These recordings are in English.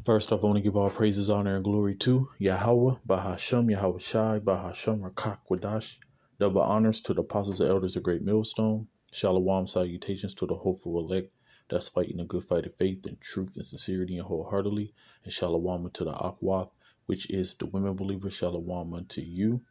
First off, I want to give all praises, honor, and glory to Yahweh, Bahashem, Yahweh Shai, Bahashem, Rakak, Wadash. Double honors to the apostles and elders of Great Millstone. Shalom, salutations to the hopeful elect that's fighting a good fight of faith and truth and sincerity and wholeheartedly. And shalom to the Akwath, which is the women believers. Shalom unto you.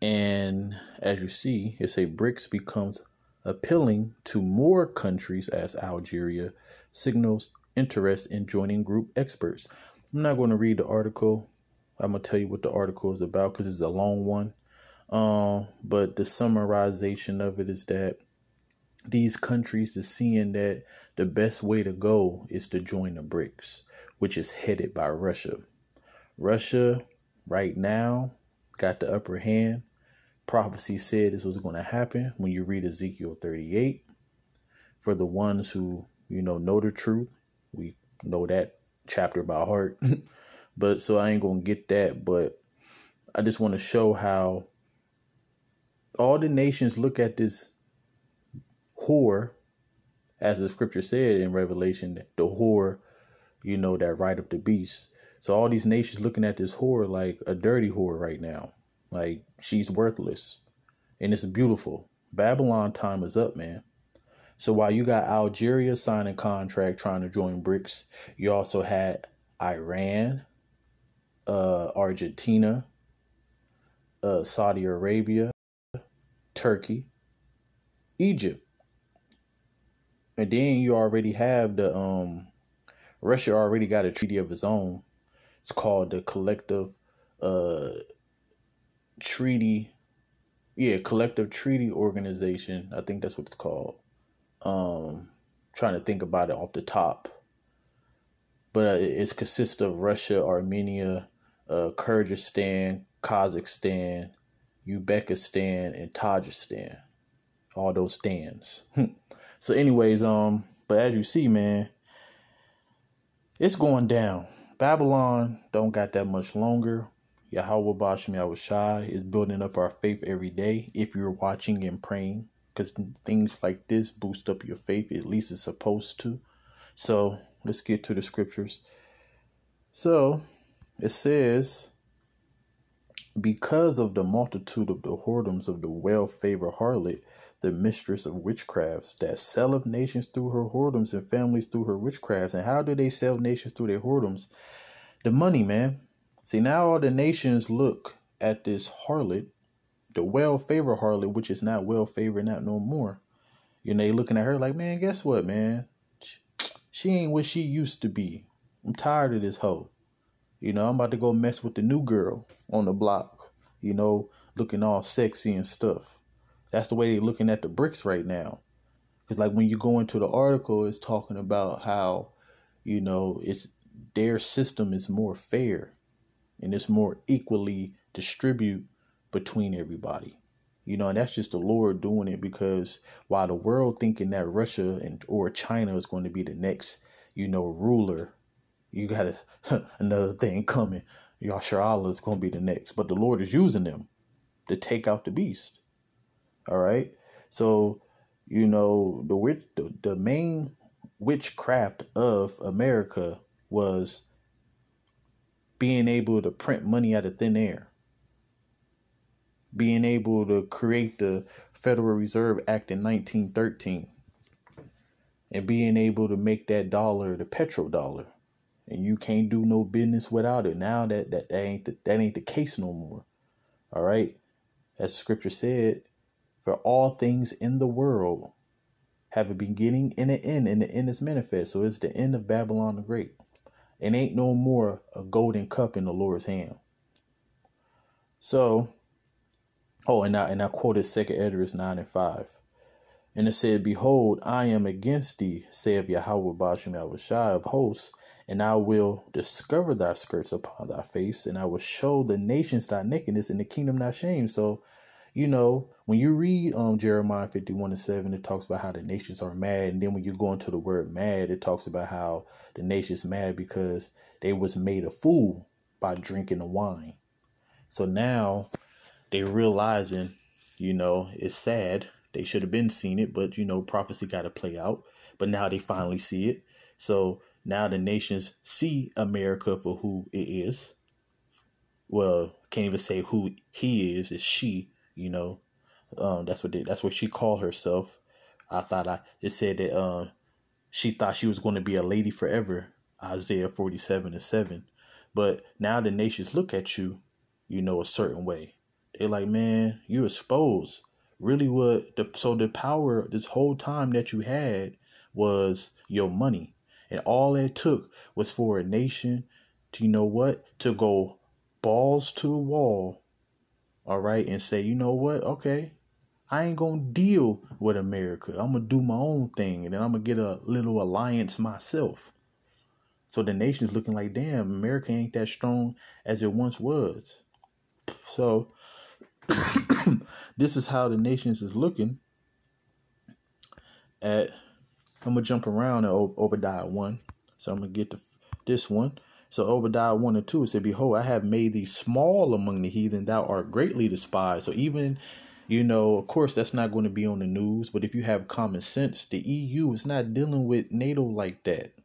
And as you see, it say BRICS becomes appealing to more countries as Algeria signals interest in joining group experts. I'm not going to read the article. I'm going to tell you what the article is about because it's a long one. But the summarization of it is that these countries are seeing that the best way to go is to join the BRICS, which is headed by Russia. Russia right now got the upper hand. Prophecy said this was going to happen when you read Ezekiel 38. For the ones who, know the truth, we know that chapter by heart. But so I ain't going to get that. But I just want to show how all the nations look at this whore, as the scripture said in Revelation, the whore, that ride up the beast. So all these nations looking at this whore like a dirty whore right now. Like she's worthless. And it's beautiful. Babylon time is up, man. So while you got Algeria signing contract trying to join BRICS, you also had Iran, Argentina, Saudi Arabia, Turkey, Egypt. And then you already have the Russia already got a treaty of its own. It's called the Collective Treaty. Yeah, Collective Treaty Organization. I think that's what it's called. Trying to think about it off the top. But it consists of Russia, Armenia, Kyrgyzstan, Kazakhstan, Uzbekistan, and Tajikistan. All those stands. So anyways, but as you see, man, it's going down. Babylon don't got that much longer. Yahweh Bashem Yahweh Shai is building up our faith every day if you're watching and praying, because things like this boost up your faith, at least it's supposed to. So let's get to the scriptures. So it says, because of the multitude of the whoredoms of the well-favored harlot, the mistress of witchcrafts, that selleth nations through her whoredoms and families through her witchcrafts. And how do they sell nations through their whoredoms? The money, man. See, now all the nations look at this harlot, the well-favored harlot, which is not well-favored, not no more. They looking at her like, man, guess what, man? She ain't what she used to be. I'm tired of this hoe. I'm about to go mess with the new girl on the block, looking all sexy and stuff. That's the way they're looking at the BRICS right now. Because like when you go into the article, it's talking about how, it's their system is more fair and it's more equally distribute between everybody. And that's just the Lord doing it, because while the world thinking that Russia or China is going to be the next, ruler, you got another thing coming. Yashar Allah is going to be the next. But the Lord is using them to take out the beast. All right. So, the main witchcraft of America was being able to print money out of thin air. Being able to create the Federal Reserve Act in 1913. And being able to make that dollar the petrodollar. And you can't do no business without it. Now that ain't the case no more. All right. As scripture said, for all things in the world have a beginning and an end, and the end is manifest. So it's the end of Babylon the Great. And ain't no more a golden cup in the Lord's hand. So, and I quoted 2 Esdras 9:5. And it said, behold, I am against thee, saith Yahweh Bashem Yahweh Shai of hosts, and I will discover thy skirts upon thy face, and I will show the nations thy nakedness, and the kingdom thy shame. So, when you read Jeremiah 51:7, it talks about how the nations are mad. And then when you go into the word mad, it talks about how the nations mad because they was made a fool by drinking the wine. So now they realizing, it's sad. They should have been seen it, but, prophecy got to play out. But now they finally see it. So Now the nations see America for who it is. Well, can't even say who he is. It's she. You know, that's what she called herself. It said that she thought she was going to be a lady forever. Isaiah 47:7. But now the nations look at you, a certain way. They're like, man, you exposed. Really, the power this whole time that you had was your money, and all it took was for a nation to, to go balls to the wall, all right, and say, you know what, okay, I ain't gonna deal with America. I'm gonna do my own thing, and then I'm gonna get a little alliance myself. So the nation's looking like, damn, America ain't that strong as it once was. So this is how the nations is looking at. I'm gonna jump around at Obadiah 1. So I'm gonna get to this one. So Obadiah 1 and 2, it said, behold, I have made thee small among the heathen, thou art greatly despised. So even, of course, that's not going to be on the news, but if you have common sense, the EU is not dealing with NATO like that,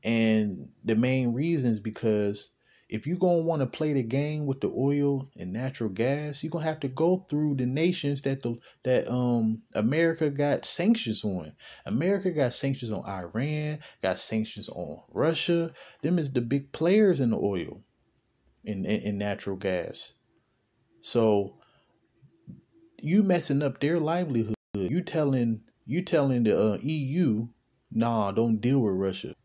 and the main reason is because if you're going to want to play the game with the oil and natural gas, you're going to have to go through the nations that America got sanctions on. America got sanctions on Iran, got sanctions on Russia. Them is the big players in the oil and natural gas. So you messing up their livelihood. You telling the EU, nah, don't deal with Russia.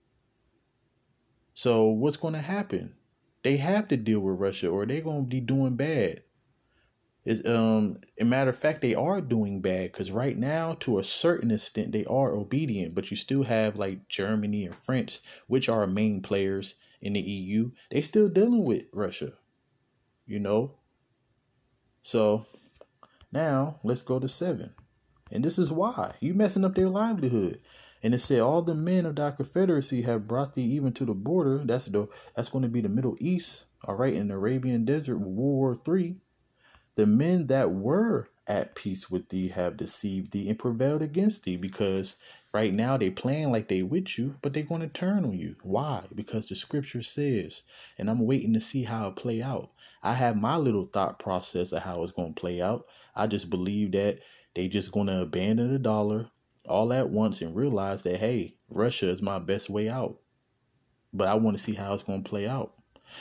So what's going to happen? They have to deal with Russia, or they're going to be doing bad. A matter of fact, they are doing bad because right now, to a certain extent, they are obedient. But you still have like Germany and France, which are main players in the EU. They still dealing with Russia, So now let's go to 7. And this is why you messing up their livelihood. And it said, all the men of thy confederacy have brought thee even to the border. That's going to be the Middle East. All right. In the Arabian desert, World War III. The men that were at peace with thee have deceived thee and prevailed against thee, because right now they playing like they with you, but they're going to turn on you. Why? Because the scripture says, and I'm waiting to see how it play out. I have my little thought process of how it's going to play out. I just believe that they just going to abandon the dollar all at once and realize that, hey, Russia is my best way out. But I want to see how it's going to play out.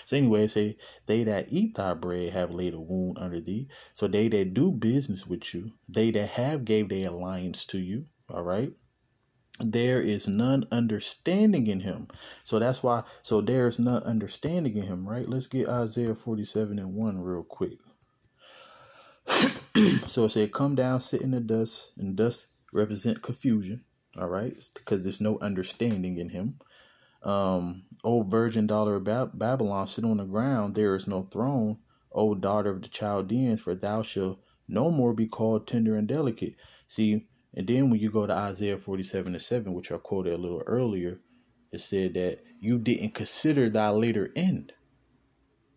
So anyway, say, they that eat thy bread have laid a wound under thee. So they that do business with you, they that have gave their alliance to you, all right, there is none understanding in him. So that's why, so there's none understanding in him, right? Let's get Isaiah 47:1 real quick. So it said, come down, sit in the dust, and dust represent confusion, all right, because there's no understanding in him. O virgin daughter of Babylon, sit on the ground, there is no throne. O daughter of the Chaldeans, for thou shalt no more be called tender and delicate. See, and then when you go to Isaiah 47:7, which I quoted a little earlier, it said that you didn't consider thy later end.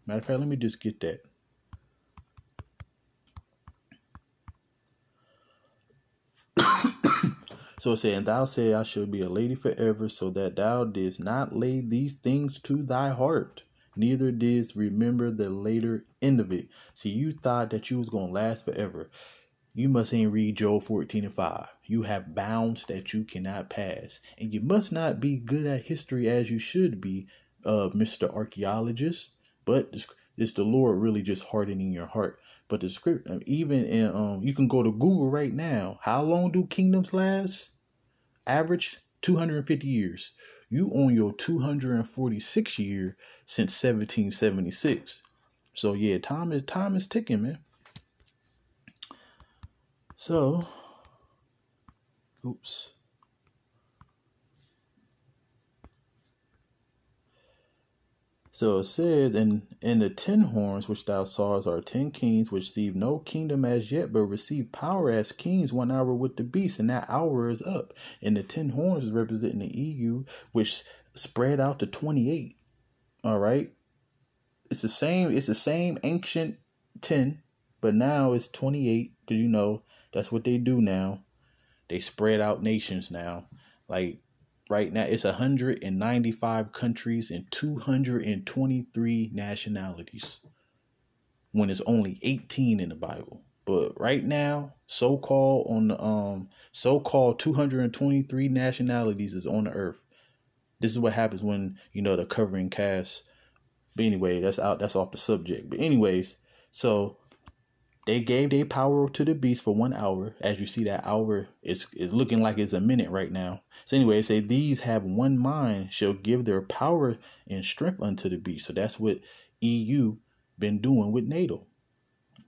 Matter of fact, let me just get that. So it said, and thou said, I shall be a lady forever, so that thou didst not lay these things to thy heart, neither didst remember the later end of it. See, you thought that you was going to last forever. You must ain't read Job 14:5. You have bounds that you cannot pass, and you must not be good at history as you should be, Mr. Archaeologist. But it's the Lord really just hardening your heart. But the script, even in you can go to Google right now. How long do kingdoms last? Average 250 years. You on your 246 year since 1776. So yeah, time is ticking, man. So, oops. So it says, in the 10 horns which thou sawest are 10 kings which receive no kingdom as yet, but receive power as kings 1 hour with the beast, and that hour is up. And the 10 horns is representing the EU, which spread out to 28. All right. It's the same ancient 10, but now it's 28, because that's what they do now. They spread out nations now. Like, Right now, it's 195 countries and 223 nationalities when it's only 18 in the Bible. But right now, so-called 223 nationalities is on the earth. This is what happens when, the covering cast. But anyway, that's off the subject. But anyways, so they gave their power to the beast for 1 hour. As you see, that hour is looking like it's a minute right now. So anyway, it say these have one mind shall give their power and strength unto the beast. So that's what EU been doing with NATO.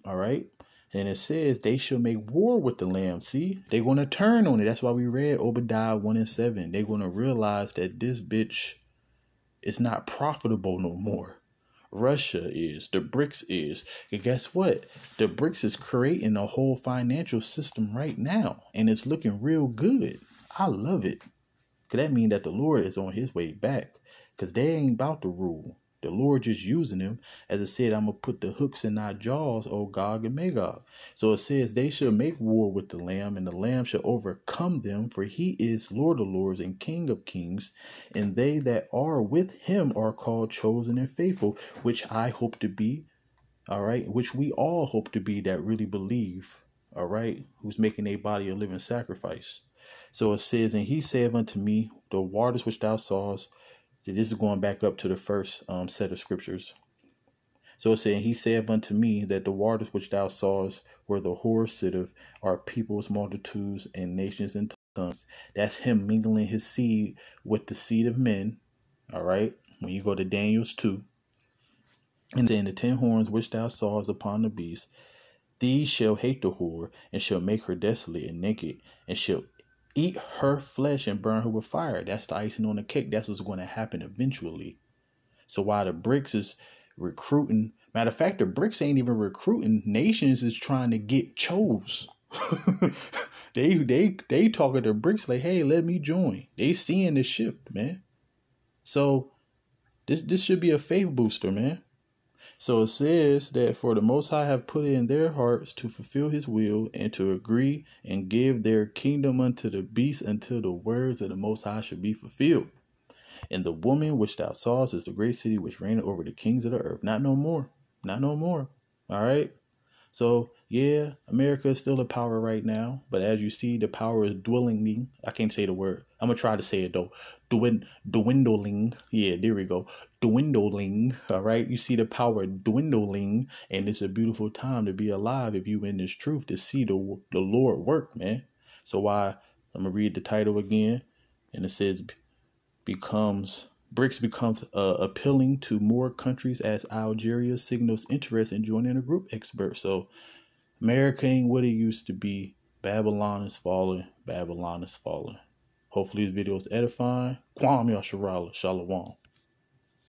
All right. And it says they shall make war with the Lamb. See, they're going to turn on it. That's why we read Obadiah 1:7. They're going to realize that this bitch is not profitable no more. Russia is, the BRICS is. And guess what? The BRICS is creating a whole financial system right now. And it's looking real good. I love it. Because that means that the Lord is on his way back. Because they ain't about to rule. The Lord just using them. As it said, I'm going to put the hooks in thy jaws, O Gog and Magog. So it says they shall make war with the Lamb, and the Lamb shall overcome them, for he is Lord of lords and King of kings. And they that are with him are called chosen and faithful, which I hope to be, all right, which we all hope to be that really believe, all right, who's making their body a living sacrifice. So it says, and he said unto me, the waters which thou sawest. So this is going back up to the first set of scriptures. So it said, he said unto me that the waters which thou sawest where the whore sitteth are peoples, multitudes, and nations and tongues. That's him mingling his seed with the seed of men. All right. When you go to Daniel's 2. And then the 10 horns which thou sawest upon the beast, these shall hate the whore, and shall make her desolate and naked, and shall eat her flesh and burn her with fire. That's the icing on the cake. That's what's going to happen eventually. So while the BRICS is recruiting, matter of fact, the BRICS ain't even recruiting. Nations is trying to get chose. they talking to BRICS like, hey, let me join. They seeing the shift, man. So this should be a faith booster, man. So it says that for the Most High have put it in their hearts to fulfill his will and to agree and give their kingdom unto the beast until the words of the Most High should be fulfilled. And the woman which thou sawest is the great city which reigneth over the kings of the earth. Not no more. Not no more. All right. So, yeah, America is still a power right now. But as you see, the power is dwindling. I can't say the word. I'm going to try to say it, though. Dwindling. Yeah, there we go. Dwindling. All right. You see the power dwindling. And it's a beautiful time to be alive if you in this truth to see the Lord work, man. So I'm going to read the title again. And it says, BRICS becomes appealing to more countries as Algeria signals interest in joining a group. Expert. So America ain't what it used to be. Babylon is falling. Babylon is falling. Hopefully this video is edifying. Kwam Yasharala. Shalom.